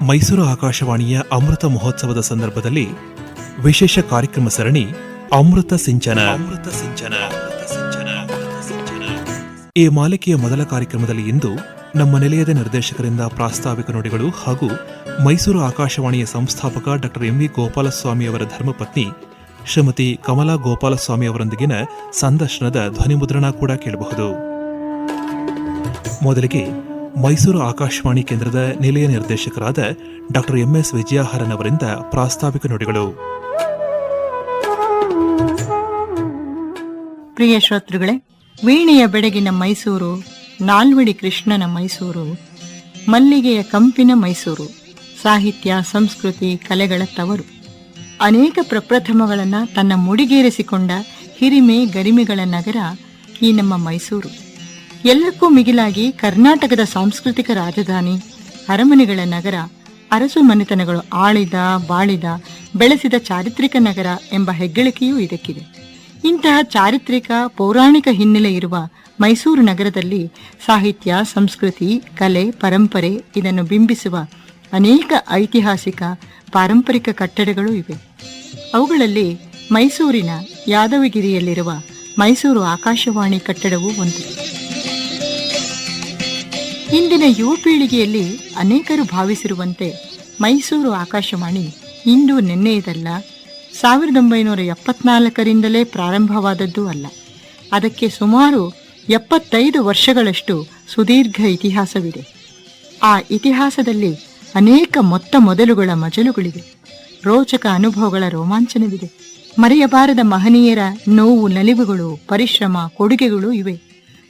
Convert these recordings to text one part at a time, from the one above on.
ಮೈಸೂರು ಆಕಾಶವಾಣಿಯ ಅಮೃತ ಮಹೋತ್ಸವದ ಸಂದರ್ಭದಲ್ಲಿ ವಿಶೇಷ ಕಾರ್ಯಕ್ರಮ ಸರಣಿ ಅಮೃತ ಸಿಂಚನ. ಈ ಮಾಲಿಕೆಯ ಮೊದಲ ಕಾರ್ಯಕ್ರಮದಲ್ಲಿ ಇಂದು ನಮ್ಮ ನಿಲಯದ ನಿರ್ದೇಶಕರಿಂದ ಪ್ರಾಸ್ತಾವಿಕ ನುಡಿಗಳು ಹಾಗೂ ಮೈಸೂರು ಆಕಾಶವಾಣಿಯ ಸಂಸ್ಥಾಪಕ ಡಾ ಎಂ ವಿ ಗೋಪಾಲಸ್ವಾಮಿ ಅವರ ಧರ್ಮಪತ್ನಿ ಶ್ರೀಮತಿ ಕಮಲಾ ಗೋಪಾಲಸ್ವಾಮಿ ಅವರೊಂದಿಗಿನ ಸಂದರ್ಶನದ ಧ್ವನಿಮುದ್ರಣ ಕೂಡ ಕೇಳಬಹುದು. ಮೊದಲಿಗೆ ಮೈಸೂರು ಆಕಾಶವಾಣಿ ಕೇಂದ್ರದ ನಿಲಯ ನಿರ್ದೇಶಕರಾದ ಡಾ ಎಂಎಸ್ ವಿಜಯಹರನ್ ಅವರಿಂದ ಪ್ರಾಸ್ತಾವಿಕ ನುಡಿಗಳು. ಪ್ರಿಯ ಶ್ರೋತೃಗಳೇ, ವೀಣೆಯ ಬೆಡಗಿನ ಮೈಸೂರು, ನಾಲ್ವಡಿ ಕೃಷ್ಣನ ಮೈಸೂರು, ಮಲ್ಲಿಗೆಯ ಕಂಪಿನ ಮೈಸೂರು, ಸಾಹಿತ್ಯ ಸಂಸ್ಕೃತಿ ಕಲೆಗಳ ತವರು. ಅನೇಕ ಪ್ರಪ್ರಥಮಗಳನ್ನು ತನ್ನ ಮುಡಿಗೇರಿಸಿಕೊಂಡ ಹಿರಿಮೆ ಗರಿಮೆಗಳ ನಗರ ಈ ನಮ್ಮ ಮೈಸೂರು. ಎಲ್ಲಕ್ಕೂ ಮಿಗಿಲಾಗಿ ಕರ್ನಾಟಕದ ಸಾಂಸ್ಕೃತಿಕ ರಾಜಧಾನಿ, ಅರಮನೆಗಳ ನಗರ, ಅರಸು ಮನೆತನಗಳು ಆಳಿದ ಬಾಳಿದ ಬೆಳೆಸಿದ ಚಾರಿತ್ರಿಕ ನಗರ ಎಂಬ ಹೆಗ್ಗಳಿಕೆಯೂ ಇದಕ್ಕಿದೆ. ಇಂತಹ ಚಾರಿತ್ರಿಕ ಪೌರಾಣಿಕ ಹಿನ್ನೆಲೆ ಇರುವ ಮೈಸೂರು ನಗರದಲ್ಲಿ ಸಾಹಿತ್ಯ ಸಂಸ್ಕೃತಿ ಕಲೆ ಪರಂಪರೆ ಇದನ್ನು ಬಿಂಬಿಸುವ ಅನೇಕ ಐತಿಹಾಸಿಕ ಪಾರಂಪರಿಕ ಕಟ್ಟಡಗಳು ಇವೆ. ಅವುಗಳಲ್ಲಿ ಮೈಸೂರಿನ ಯಾದವಗಿರಿಯಲ್ಲಿರುವ ಮೈಸೂರು ಆಕಾಶವಾಣಿ ಕಟ್ಟಡವೂ ಒಂದು. ಇಂದಿನ ಯುವ ಪೀಳಿಗೆಯಲ್ಲಿ ಅನೇಕರು ಭಾವಿಸಿರುವಂತೆ ಮೈಸೂರು ಆಕಾಶವಾಣಿ ಇಂದು ನಿನ್ನೆಯದಲ್ಲ, 1974ರಿಂದಲೇ ಪ್ರಾರಂಭವಾದದ್ದೂ ಅಲ್ಲ. ಅದಕ್ಕೆ ಸುಮಾರು 75 ವರ್ಷಗಳಷ್ಟು ಸುದೀರ್ಘ ಇತಿಹಾಸವಿದೆ. ಆ ಇತಿಹಾಸದಲ್ಲಿ ಅನೇಕ ಮೊತ್ತ ಮೊದಲುಗಳ ಮಜಲುಗಳಿವೆ, ರೋಚಕ ಅನುಭವಗಳ ರೋಮಾಂಚನವಿದೆ, ಮರೆಯಬಾರದ ಮಹನೀಯರ ನೋವು ನಲಿವುಗಳು ಪರಿಶ್ರಮ ಕೊಡುಗೆಗಳು ಇವೆ.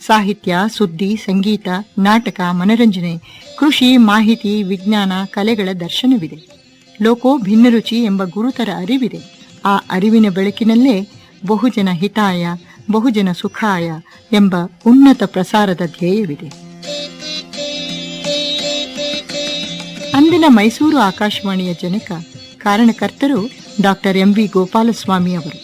ಸಾಹಿತ್ಯ ಸುದ್ದಿ ಸಂಗೀತ ನಾಟಕ ಮನರಂಜನೆ ಕೃಷಿ ಮಾಹಿತಿ ವಿಜ್ಞಾನ ಕಲೆಗಳ ದರ್ಶನವಿದೆ. ಲೋಕೋ ಭಿನ್ನರುಚಿ ಎಂಬ ಗುರುತರ ಅರಿವಿದೆ. ಆ ಅರಿವಿನ ಬೆಳಕಿನಲ್ಲೇ ಬಹುಜನ ಹಿತಾಯ ಬಹುಜನ ಸುಖಾಯ ಎಂಬ ಉನ್ನತ ಪ್ರಸಾರದ ಧ್ಯೇಯವಿದೆ. ಅಂದಿನ ಮೈಸೂರು ಆಕಾಶವಾಣಿಯ ಜನಕ ಕಾರಣಕರ್ತರು ಡಾಕ್ಟರ್ ಎಂ ವಿ ಗೋಪಾಲಸ್ವಾಮಿ ಅವರು.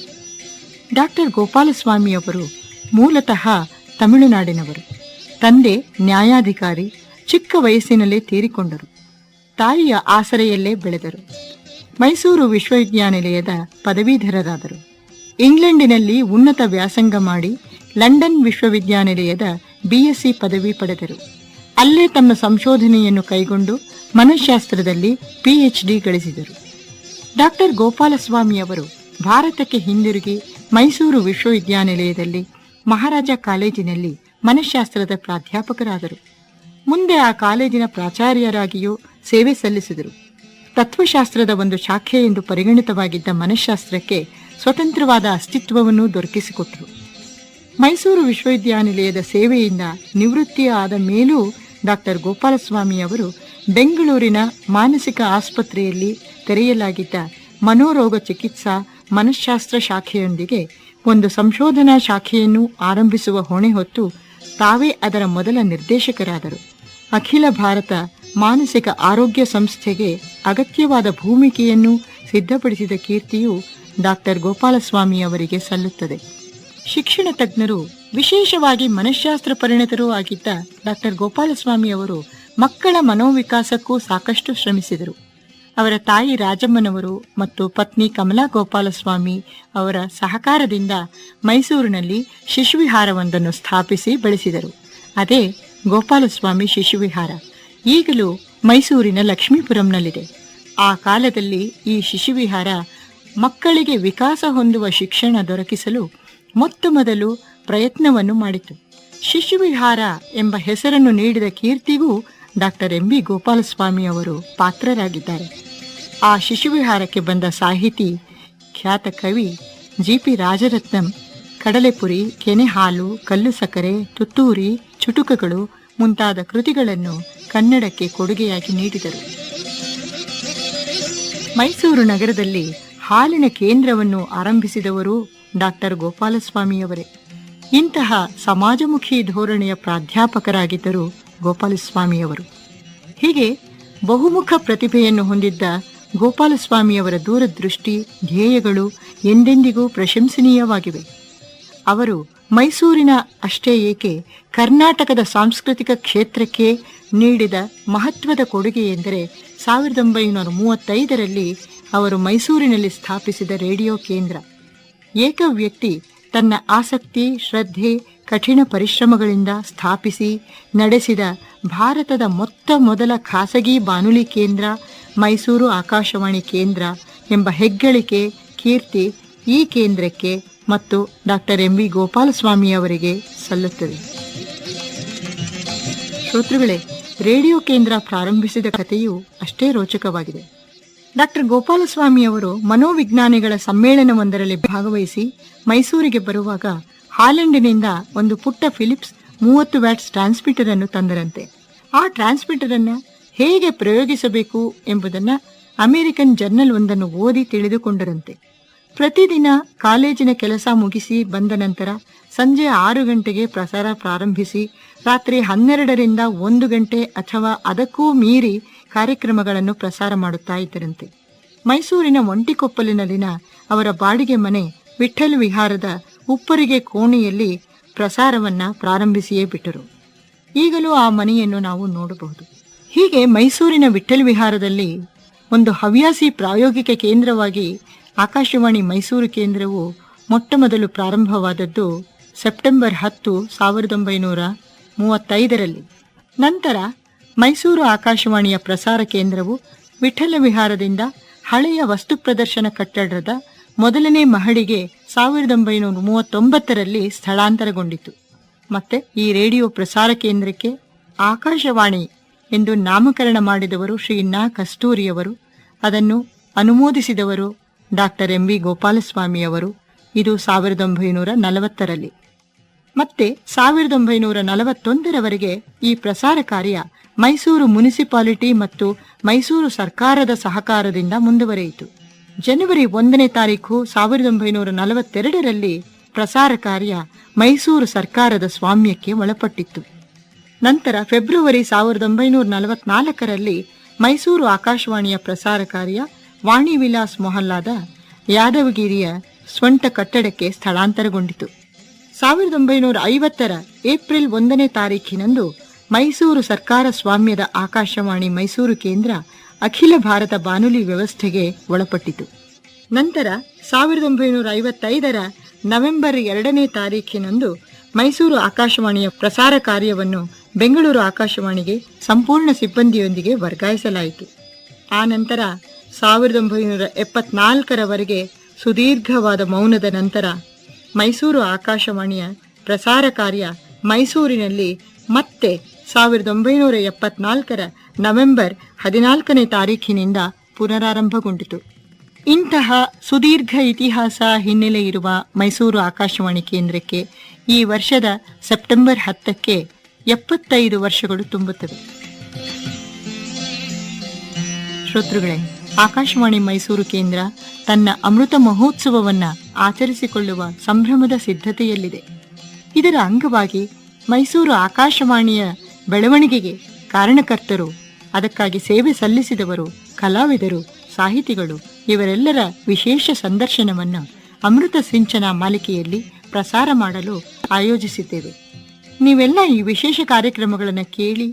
ಡಾಕ್ಟರ್ ಗೋಪಾಲಸ್ವಾಮಿ ಅವರು ಮೂಲತಃ ತಮಿಳುನಾಡಿನವರು. ತಂದೆ ನ್ಯಾಯಾಧಿಕಾರಿ, ಚಿಕ್ಕ ವಯಸ್ಸಿನಲ್ಲೇ ತೀರಿಕೊಂಡರು. ತಾಯಿಯ ಆಸರೆಯಲ್ಲೇ ಬೆಳೆದರು. ಮೈಸೂರು ವಿಶ್ವವಿದ್ಯಾನಿಲಯದ ಪದವೀಧರರಾದರು. ಇಂಗ್ಲೆಂಡಿನಲ್ಲಿ ಉನ್ನತ ವ್ಯಾಸಂಗ ಮಾಡಿ ಲಂಡನ್ ವಿಶ್ವವಿದ್ಯಾನಿಲಯದ BSc ಪದವಿ ಪಡೆದರು. ಅಲ್ಲೇ ತಮ್ಮ ಸಂಶೋಧನೆಯನ್ನು ಕೈಗೊಂಡು ಮನಃಶಾಸ್ತ್ರದಲ್ಲಿ PhD ಗಳಿಸಿದರು. ಡಾಕ್ಟರ್ ಗೋಪಾಲಸ್ವಾಮಿ ಅವರು ಭಾರತಕ್ಕೆ ಹಿಂದಿರುಗಿ ಮೈಸೂರು ವಿಶ್ವವಿದ್ಯಾನಿಲಯದಲ್ಲಿ ಮಹಾರಾಜ ಕಾಲೇಜಿನಲ್ಲಿ ಮನಃಶಾಸ್ತ್ರದ ಪ್ರಾಧ್ಯಾಪಕರಾದರು. ಮುಂದೆ ಆ ಕಾಲೇಜಿನ ಪ್ರಾಚಾರ್ಯರಾಗಿಯೂ ಸೇವೆ ಸಲ್ಲಿಸಿದರು. ತತ್ವಶಾಸ್ತ್ರದ ಒಂದು ಶಾಖೆ ಎಂದು ಪರಿಗಣಿತವಾಗಿದ್ದ ಮನಃಶಾಸ್ತ್ರಕ್ಕೆ ಸ್ವತಂತ್ರವಾದ ಅಸ್ತಿತ್ವವನ್ನು ದೊರಕಿಸಿಕೊಟ್ಟರು. ಮೈಸೂರು ವಿಶ್ವವಿದ್ಯಾನಿಲಯದ ಸೇವೆಯಿಂದ ನಿವೃತ್ತಿ ಆದ ಮೇಲೂ ಡಾಕ್ಟರ್ ಗೋಪಾಲಸ್ವಾಮಿ ಅವರು ಬೆಂಗಳೂರಿನ ಮಾನಸಿಕ ಆಸ್ಪತ್ರೆಯಲ್ಲಿ ತೆರೆಯಲಾಗಿದ್ದ ಮನೋರೋಗ ಚಿಕಿತ್ಸಾ ಮನಃಶಾಸ್ತ್ರ ಶಾಖೆಯೊಂದಿಗೆ ಒಂದು ಸಂಶೋಧನಾ ಶಾಖೆಯನ್ನು ಆರಂಭಿಸುವ ಹೊಣೆ ಹೊತ್ತು ತಾವೇ ಅದರ ಮೊದಲ ನಿರ್ದೇಶಕರಾದರು. ಅಖಿಲ ಭಾರತ ಮಾನಸಿಕ ಆರೋಗ್ಯ ಸಂಸ್ಥೆಗೆ ಅಗತ್ಯವಾದ ಭೂಮಿಕೆಯನ್ನು ಸಿದ್ಧಪಡಿಸಿದ ಕೀರ್ತಿಯು ಡಾಕ್ಟರ್ ಗೋಪಾಲಸ್ವಾಮಿ ಅವರಿಗೆ ಸಲ್ಲುತ್ತದೆ. ಶಿಕ್ಷಣ ತಜ್ಞರು, ವಿಶೇಷವಾಗಿ ಮನಃಶಾಸ್ತ್ರ ಪರಿಣಿತರೂ ಆಗಿದ್ದ ಡಾಕ್ಟರ್ ಗೋಪಾಲಸ್ವಾಮಿ ಅವರು ಮಕ್ಕಳ ಮನೋವಿಕಾಸಕ್ಕೂ ಸಾಕಷ್ಟು ಶ್ರಮಿಸಿದರು. ಅವರ ತಾಯಿ ರಾಜಮ್ಮನವರು ಮತ್ತು ಪತ್ನಿ ಕಮಲಾ ಗೋಪಾಲಸ್ವಾಮಿ ಅವರ ಸಹಕಾರದಿಂದ ಮೈಸೂರಿನಲ್ಲಿ ಶಿಶುವಿಹಾರವೊಂದನ್ನು ಸ್ಥಾಪಿಸಿ ಬೆಳೆಸಿದರು. ಅದೇ ಗೋಪಾಲಸ್ವಾಮಿ ಶಿಶುವಿಹಾರ. ಈಗಲೂ ಮೈಸೂರಿನ ಲಕ್ಷ್ಮೀಪುರಂನಲ್ಲಿದೆ. ಆ ಕಾಲದಲ್ಲಿ ಈ ಶಿಶುವಿಹಾರ ಮಕ್ಕಳಿಗೆ ವಿಕಾಸ ಹೊಂದುವ ಶಿಕ್ಷಣ ದೊರಕಿಸಲು ಮೊತ್ತ ಮೊದಲು ಪ್ರಯತ್ನವನ್ನು ಮಾಡಿತು. ಶಿಶುವಿಹಾರ ಎಂಬ ಹೆಸರನ್ನು ನೀಡಿದ ಕೀರ್ತಿಗೂ ಡಾಕ್ಟರ್ ಎಂ ವಿ ಗೋಪಾಲಸ್ವಾಮಿ ಅವರು ಪಾತ್ರರಾಗಿದ್ದಾರೆ. ಆ ಶಿಶುವಿಹಾರಕ್ಕೆ ಬಂದ ಸಾಹಿತಿ ಖ್ಯಾತ ಕವಿ GP ರಾಜರತ್ನಂ ಕಡಲೆಪುರಿ, ಕೆನೆಹಾಲು, ಕಲ್ಲು ಸಕ್ಕರೆ, ತುತ್ತೂರಿ, ಚುಟುಕಗಳು ಮುಂತಾದ ಕೃತಿಗಳನ್ನು ಕನ್ನಡಕ್ಕೆ ಕೊಡುಗೆಯಾಗಿ ನೀಡಿದರು. ಮೈಸೂರು ನಗರದಲ್ಲಿ ಹಾಲಿನ ಕೇಂದ್ರವನ್ನು ಆರಂಭಿಸಿದವರು ಡಾಕ್ಟರ್ ಗೋಪಾಲಸ್ವಾಮಿಯವರೇ. ಇಂತಹ ಸಮಾಜಮುಖಿ ಧೋರಣೆಯ ಪ್ರಾಧ್ಯಾಪಕರಾಗಿದ್ದರು ಗೋಪಾಲಸ್ವಾಮಿಯವರು. ಹೀಗೆ ಬಹುಮುಖ ಪ್ರತಿಭೆಯನ್ನು ಹೊಂದಿದ್ದ ಗೋಪಾಲಸ್ವಾಮಿಯವರ ದೂರದೃಷ್ಟಿ ಧ್ಯೇಯಗಳು ಎಂದೆಂದಿಗೂ ಪ್ರಶಂಸನೀಯವಾಗಿವೆ. ಅವರು ಮೈಸೂರಿನ ಅಷ್ಟೇ ಏಕೆ ಕರ್ನಾಟಕದ ಸಾಂಸ್ಕೃತಿಕ ಕ್ಷೇತ್ರಕ್ಕೆ ನೀಡಿದ ಮಹತ್ವದ ಕೊಡುಗೆ ಎಂದರೆ 1935ರಲ್ಲಿ ಅವರು ಮೈಸೂರಿನಲ್ಲಿ ಸ್ಥಾಪಿಸಿದ ರೇಡಿಯೋ ಕೇಂದ್ರ. ಏಕ ವ್ಯಕ್ತಿ ತನ್ನ ಆಸಕ್ತಿ, ಶ್ರದ್ಧೆ, ಕಠಿಣ ಪರಿಶ್ರಮಗಳಿಂದ ಸ್ಥಾಪಿಸಿ ನಡೆಸಿದ ಭಾರತದ ಮೊದಲ ಖಾಸಗಿ ಬಾನುಲಿ ಕೇಂದ್ರ ಮೈಸೂರು ಆಕಾಶವಾಣಿ ಕೇಂದ್ರ ಎಂಬ ಹೆಗ್ಗಳಿಕೆ, ಕೀರ್ತಿ ಈ ಕೇಂದ್ರಕ್ಕೆ ಮತ್ತು ಡಾಕ್ಟರ್ ಎಂ.ವಿ. ಗೋಪಾಲಸ್ವಾಮಿ ಅವರಿಗೆ ಸಲ್ಲುತ್ತದೆ. ಶ್ರೋತೃಗಳೇ, ರೇಡಿಯೋ ಕೇಂದ್ರ ಪ್ರಾರಂಭಿಸಿದ ಕಥೆಯು ಅಷ್ಟೇ ರೋಚಕವಾಗಿದೆ. ಡಾಕ್ಟರ್ ಗೋಪಾಲಸ್ವಾಮಿ ಅವರು ಮನೋವಿಜ್ಞಾನಿಗಳ ಸಮ್ಮೇಳನವೊಂದರಲ್ಲಿ ಭಾಗವಹಿಸಿ ಮೈಸೂರಿಗೆ ಬರುವಾಗ ಹಾಲೆಂಡಿನಿಂದ ಒಂದು ಪುಟ್ಟ ಫಿಲಿಪ್ಸ್ 30 ವ್ಯಾಟ್ಸ್ ಟ್ರಾನ್ಸ್ಮಿಟರ್ ಅನ್ನು ತಂದರಂತೆ. ಆ ಟ್ರಾನ್ಸ್ಮಿಟರ್ ಅನ್ನು ಹೇಗೆ ಪ್ರಯೋಗಿಸಬೇಕು ಎಂಬುದನ್ನು ಅಮೆರಿಕನ್ ಜರ್ನಲ್ ಒಂದನ್ನು ಓದಿ ತಿಳಿದುಕೊಂಡರಂತೆ. ಪ್ರತಿದಿನ ಕಾಲೇಜಿನ ಕೆಲಸ ಮುಗಿಸಿ ಬಂದ ನಂತರ ಸಂಜೆ 6 ಗಂಟೆಗೆ ಪ್ರಸಾರ ಪ್ರಾರಂಭಿಸಿ ರಾತ್ರಿ 12ರಿಂದ 1 ಗಂಟೆ ಅಥವಾ ಅದಕ್ಕೂ ಮೀರಿ ಕಾರ್ಯಕ್ರಮಗಳನ್ನು ಪ್ರಸಾರ ಮಾಡುತ್ತಾ ಇದ್ದರಂತೆ. ಮೈಸೂರಿನ ಒಂಟಿಕೊಪ್ಪಲಿನಲ್ಲಿನ ಅವರ ಬಾಡಿಗೆ ಮನೆ ವಿಠ್ಠಲ ವಿಹಾರದ ಉಪ್ಪರಿಗೆ ಕೋಣೆಯಲ್ಲಿ ಪ್ರಸಾರವನ್ನ ಪ್ರಾರಂಭಿಸಿಯೇ ಬಿಟ್ಟರು. ಈಗಲೂ ಆ ಮನೆಯನ್ನು ನಾವು ನೋಡಬಹುದು. ಹೀಗೆ ಮೈಸೂರಿನ ವಿಠ್ಠಲ ವಿಹಾರದಲ್ಲಿ ಒಂದು ಹವ್ಯಾಸಿ ಪ್ರಾಯೋಗಿಕ ಕೇಂದ್ರವಾಗಿ ಆಕಾಶವಾಣಿ ಮೈಸೂರು ಕೇಂದ್ರವು ಮೊಟ್ಟಮೊದಲು ಪ್ರಾರಂಭವಾದದ್ದು ಸೆಪ್ಟೆಂಬರ್ 10, 1935ರಲ್ಲಿ. ನಂತರ ಮೈಸೂರು ಆಕಾಶವಾಣಿಯ ಪ್ರಸಾರ ಕೇಂದ್ರವು ವಿಠ್ಠಲ ವಿಹಾರದಿಂದ ಹಳೆಯ ವಸ್ತು ಪ್ರದರ್ಶನ ಕಟ್ಟಡದ ಮೊದಲನೇ ಮಹಡಿಗೆ 1939ರಲ್ಲಿ ಸ್ಥಳಾಂತರಗೊಂಡಿತು. ಮತ್ತೆ ಈ ರೇಡಿಯೋ ಪ್ರಸಾರ ಕೇಂದ್ರಕ್ಕೆ ಆಕಾಶವಾಣಿ ಎಂದು ನಾಮಕರಣ ಮಾಡಿದವರು ಶ್ರೀ ನಾ ಕಸ್ತೂರಿಯವರು. ಅದನ್ನು ಅನುಮೋದಿಸಿದವರು ಡಾಕ್ಟರ್ ಎಂ.ವಿ. ಗೋಪಾಲಸ್ವಾಮಿ ಅವರು. ಇದು 1940ರಲ್ಲಿ. ಮತ್ತೆ 1941ರವರೆಗೆ ಈ ಪ್ರಸಾರ ಕಾರ್ಯ ಮೈಸೂರು ಮುನಿಸಿಪಾಲಿಟಿ ಮತ್ತು ಮೈಸೂರು ಸರ್ಕಾರದ ಸಹಕಾರದಿಂದ ಮುಂದುವರಿಯಿತು. ಜನವರಿ 1ನೇ ತಾರೀಖು 1942ರಲ್ಲಿ ಪ್ರಸಾರ ಕಾರ್ಯ ಮೈಸೂರು ಸರ್ಕಾರದ ಸ್ವಾಮ್ಯಕ್ಕೆ ಒಳಪಟ್ಟಿತ್ತು. ನಂತರ ಫೆಬ್ರವರಿ 1944ರಲ್ಲಿ ಮೈಸೂರು ಆಕಾಶವಾಣಿಯ ಪ್ರಸಾರ ಕಾರ್ಯ ವಾಣಿ ವಿಲಾಸ್ ಮೊಹಲ್ಲಾದ ಯಾದವಗಿರಿಯ ಸ್ವಂತ ಕಟ್ಟಡಕ್ಕೆ ಸ್ಥಳಾಂತರಗೊಂಡಿತು. 1950ರ ಏಪ್ರಿಲ್ 1ನೇ ತಾರೀಖಿನಂದು ಮೈಸೂರು ಸರ್ಕಾರ ಸ್ವಾಮ್ಯದ ಆಕಾಶವಾಣಿ ಮೈಸೂರು ಕೇಂದ್ರ ಅಖಿಲ ಭಾರತ ಬಾನುಲಿ ವ್ಯವಸ್ಥೆಗೆ ಒಳಪಟ್ಟಿತು. ನಂತರ 1955ರ ನವೆಂಬರ್ 2ನೇ ತಾರೀಖಿನಂದು ಮೈಸೂರು ಆಕಾಶವಾಣಿಯ ಪ್ರಸಾರ ಕಾರ್ಯವನ್ನು ಬೆಂಗಳೂರು ಆಕಾಶವಾಣಿಗೆ ಸಂಪೂರ್ಣ ಸಿಬ್ಬಂದಿಯೊಂದಿಗೆ ವರ್ಗಾಯಿಸಲಾಯಿತು. ಆ ನಂತರ 1974ರವರೆಗೆ ಸುದೀರ್ಘವಾದ ಮೌನದ ನಂತರ ಮೈಸೂರು ಆಕಾಶವಾಣಿಯ ಪ್ರಸಾರ ಕಾರ್ಯ ಮೈಸೂರಿನಲ್ಲಿ ಮತ್ತೆ 1974ರ ನವೆಂಬರ್ 14ನೇ ತಾರೀಖಿನಿಂದ ಪುನರಾರಂಭಗೊಂಡಿತು. ಇಂತಹ ಸುದೀರ್ಘ ಇತಿಹಾಸ ಹಿನ್ನೆಲೆ ಇರುವ ಮೈಸೂರು ಆಕಾಶವಾಣಿ ಕೇಂದ್ರಕ್ಕೆ ಈ ವರ್ಷದ ಸೆಪ್ಟೆಂಬರ್ 10ಕ್ಕೆ 75 ವರ್ಷಗಳು ತುಂಬುತ್ತವೆ. ಶ್ರೋತೃಗಳೇ, ಆಕಾಶವಾಣಿ ಮೈಸೂರು ಕೇಂದ್ರ ತನ್ನ ಅಮೃತ ಮಹೋತ್ಸವವನ್ನು ಆಚರಿಸಿಕೊಳ್ಳುವ ಸಂಭ್ರಮದ ಸಿದ್ಧತೆಯಲ್ಲಿದೆ. ಇದರ ಅಂಗವಾಗಿ ಮೈಸೂರು ಆಕಾಶವಾಣಿಯ ಬೆಳವಣಿಗೆಗೆ ಕಾರಣಕರ್ತರು, ಅದಕ್ಕಾಗಿ ಸೇವೆ ಸಲ್ಲಿಸಿದವರು, ಕಲಾವಿದರು, ಸಾಹಿತಿಗಳು ಇವರೆಲ್ಲರ ವಿಶೇಷ ಸಂದರ್ಶನವನ್ನು ಅಮೃತ ಸಿಂಚನ ಮಾಲಿಕೆಯಲ್ಲಿ ಪ್ರಸಾರ ಮಾಡಲು ಆಯೋಜಿಸಿದ್ದೇವೆ. ನೀವೆಲ್ಲ ಈ ವಿಶೇಷ ಕಾರ್ಯಕ್ರಮಗಳನ್ನು ಕೇಳಿ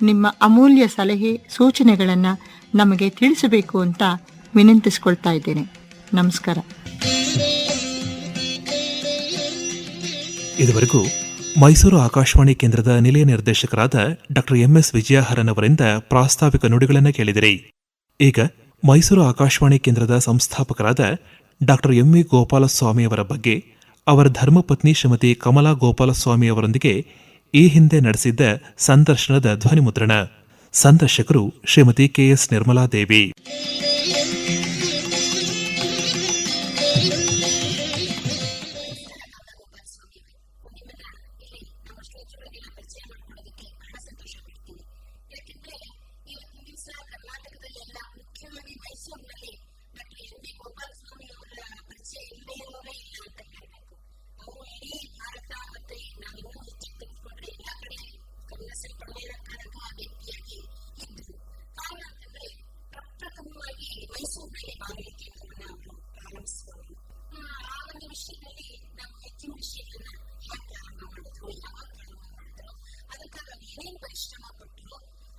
ನಿಮ್ಮ ಅಮೂಲ್ಯ ಸಲಹೆ ಸೂಚನೆಗಳನ್ನು ನಮಗೆ ತಿಳಿಸಬೇಕು ಅಂತ ವಿನಂತಿಸಿಕೊಳ್ತಾ ಇದ್ದೇನೆ. ನಮಸ್ಕಾರ. ಇದುವರೆಗೂ ಮೈಸೂರು ಆಕಾಶವಾಣಿ ಕೇಂದ್ರದ ನಿಲಯ ನಿರ್ದೇಶಕರಾದ ಡಾಕ್ಟರ್ ಎಂ.ಎಸ್. ವಿಜಯಹರನ್ ಅವರಿಂದ ಪ್ರಾಸ್ತಾವಿಕ ನುಡಿಗಳನ್ನು ಕೇಳಿದಿರಿ. ಈಗ ಮೈಸೂರು ಆಕಾಶವಾಣಿ ಕೇಂದ್ರದ ಸಂಸ್ಥಾಪಕರಾದ ಡಾಕ್ಟರ್ ಎಂ.ವಿ. ಗೋಪಾಲಸ್ವಾಮಿ ಅವರ ಬಗ್ಗೆ, ಅವರ ಧರ್ಮಪತ್ನಿ ಶ್ರೀಮತಿ ಕಮಲಾ ಗೋಪಾಲಸ್ವಾಮಿ ಅವರೊಂದಿಗೆ ಈ ಹಿಂದೆ ನಡೆಸಿದ್ದ ಸಂದರ್ಶನದ ಧ್ವನಿಮುದ್ರಣ. ಸಂದರ್ಶಕರು ಶ್ರೀಮತಿ ಕೆ.ಎಸ್. ನಿರ್ಮಲಾದೇವಿ.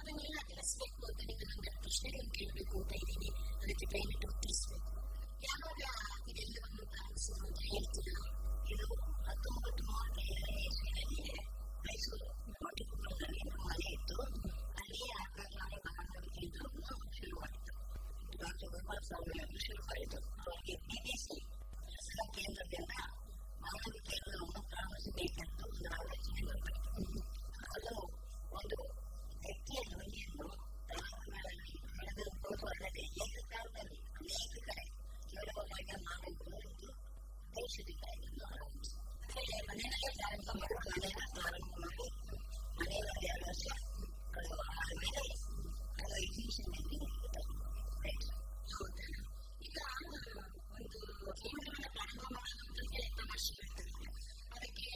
ಅದನ್ನೆಲ್ಲ ತಿಳಿಸ್ಬೇಕು ಅಂತ ನೀವು ನನ್ನ ಪ್ರಶ್ನೆಗಳನ್ನು ಕೇಳಬೇಕು ಅಂತ ಇದ್ದೀನಿ. ಅದಕ್ಕೆ ದಯವಿಟ್ಟು ಉತ್ತರಿಸಬೇಕು. ಯಾವಾಗ ಇದೆಲ್ಲವನ್ನು ಪ್ರಾರಂಭಿಸಿದ್ರು ಅಂತ ಹೇಳ್ತೀರಾ? ಇದು 1932 ಇಸ್ವಿನಲ್ಲಿ ಮೈಸೂರು ಕೋಟಿಕುಪ್ಪದಲ್ಲಿ ನಮ್ಮ ಮನೆ ಇತ್ತು. ಅಲ್ಲಿ ಆಕಾಶವಾಣಿ ಮಾನವ ಕೇಂದ್ರವನ್ನು ಶುರು ಮಾಡಿತು. ಡಾಕ್ಟರ್ ಗೋಪಾಲ ಸ್ವಾಮಿ ಅವರು ಶುರು ಮಾಡಿತು. ಅವರಿಗೆ BBC ಪ್ರಸಾರ ಕೇಂದ್ರದಿಂದ ಮಾನವ ಕೇಂದ್ರವನ್ನು ಪ್ರಾರಂಭಿಸಬೇಕೆಂದು ಒಂದು ಆಲೋಚನೆ ಬರಬೇಕು. ಅದು ಒಂದು ವ್ಯಕ್ತಿಯ ಧ್ವನಿಯನ್ನು ತರಂಗಗಳಲ್ಲಿ ಬೆಳೆದಿರಬಹುದು. ಅಲ್ಲದೆ ಏಕಕಾಲದಲ್ಲಿ ಅನೇಕ ಕಡೆ ಕೇಳುವಾಗ ಮಾಡಬಹುದು ಎಂದು ಉದ್ದೇಶದಿಂದ ಇದನ್ನು ಆರಂಭಿಸಿ ಮನೆಯಲ್ಲೇ ಪ್ರಾರಂಭ ಮಾಡಿ ಮನೆಯಲ್ಲಿ 2 ವರ್ಷ ಆದಮೇಲೆ ಅದು ಎಕ್ಸಿಬಿಷನ್ನಲ್ಲಿ ಹೌದಾ? ಈಗ ಒಂದು ಕೇಂದ್ರವನ್ನು ಪ್ರಾರಂಭ ಮಾಡೋದಂತಂದ್ರೆ ಎಷ್ಟು ವರ್ಷ ಇರ್ತದೆ. ಅದಕ್ಕೆ